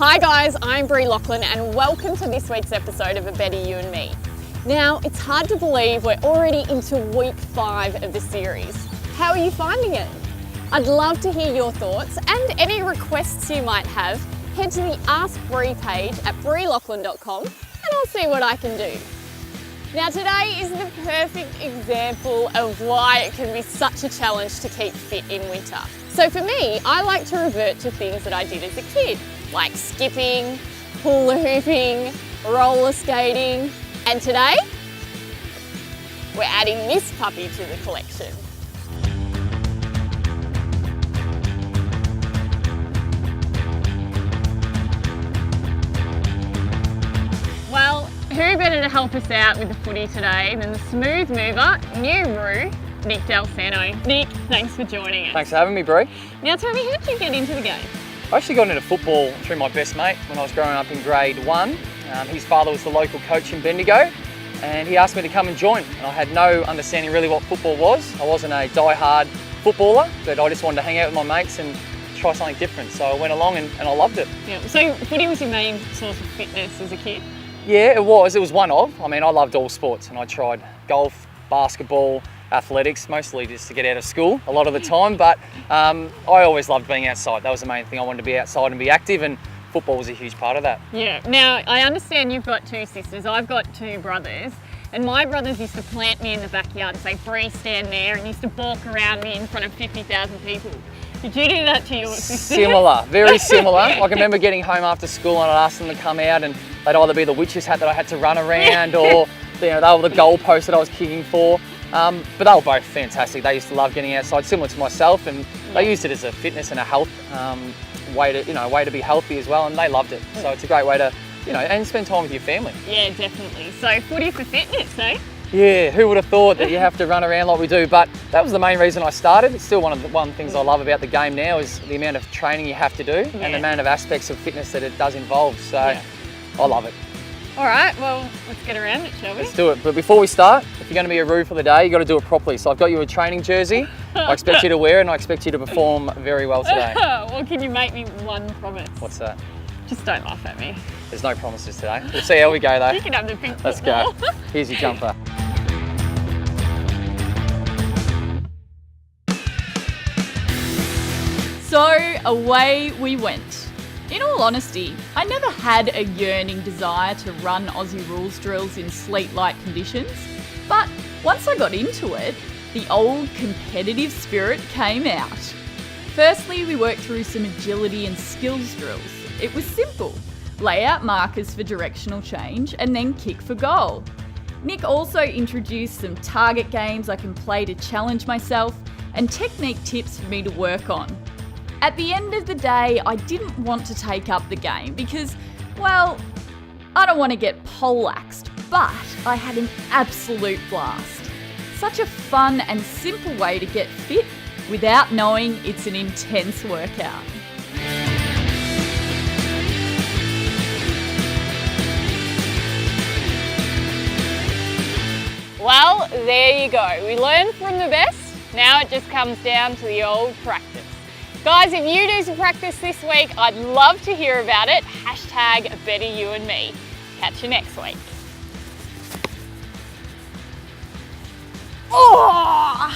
Hi guys, I'm Bree Laughlin and welcome to this week's episode of A Better You and Me. Now, it's hard to believe we're already into week 5 of the series. How are you finding it? I'd love to hear your thoughts and any requests you might have. Head to the Ask Bree page at breelaughlin.com and I'll see what I can do. Now today is the perfect example of why it can be such a challenge to keep fit in winter. So for me, I like to revert to things that I did as a kid, like skipping, hula hooping, roller skating, and today, we're adding this puppy to the collection. Well, who better to help us out with the footy today than the smooth mover, new Roo, Nick Santo. Nick, thanks for joining us. Thanks for having me, Bree. Now tell me, how did you get into the game? I actually got into football through my best mate when I was growing up in grade 1. His father was the local coach in Bendigo and he asked me to come and join. And I had no understanding really what football was. I wasn't a die-hard footballer, but I just wanted to hang out with my mates and try something different. So I went along and I loved it. Yeah. So footy was your main source of fitness as a kid? Yeah, it was. It was one of. I mean, I loved all sports and I tried golf, basketball, athletics, mostly just to get out of school a lot of the time. But I always loved being outside. That was the main thing. I wanted to be outside and be active, and football was a huge part of that. Yeah. Now, I understand you've got 2 sisters. I've got 2 brothers. And my brothers used to plant me in the backyard and say, Bree, stand there, and used to balk around me in front of 50,000 people. Did you do that to your sisters? Similar, very similar. I can remember getting home after school and I'd ask them to come out and they'd either be the witch's hat that I had to run around or they were the goalpost that I was kicking for. But they were both fantastic. They used to love getting outside, similar to myself, and they used it as a fitness and a health way to be healthy as well, and they loved it. So it's a great way to, and spend time with your family. Yeah, definitely. So footy for fitness, eh? Yeah, who would have thought that you have to run around like we do? But that was the main reason I started. It's still one of the things I love about the game now is the amount of training you have to do and the amount of aspects of fitness that it does involve. So I love it. All right, well, let's get around it, shall we? Let's do it. But before we start, if you're going to be a Roo for the day, you've got to do it properly. So I've got you a training jersey. I expect you to wear it and I expect you to perform very well today. Well, can you make me one promise? What's that? Just don't laugh at me. There's no promises today. We'll see how we go though. You can have the pink Let's football. go. Here's your jumper. So away we went. In all honesty, I never had a yearning desire to run Aussie rules drills in sleet-like conditions, but once I got into it, the old competitive spirit came out. Firstly, we worked through some agility and skills drills. It was simple. Lay out markers for directional change and then kick for goal. Nick also introduced some target games I can play to challenge myself and technique tips for me to work on. At the end of the day, I didn't want to take up the game because, well, I don't want to get poleaxed, but I had an absolute blast. Such a fun and simple way to get fit without knowing it's an intense workout. Well, there you go. We learned from the best. Now it just comes down to the old practice. Guys, if you do some practice this week, I'd love to hear about it. Hashtag Better You and Me. Catch you next week. Oh!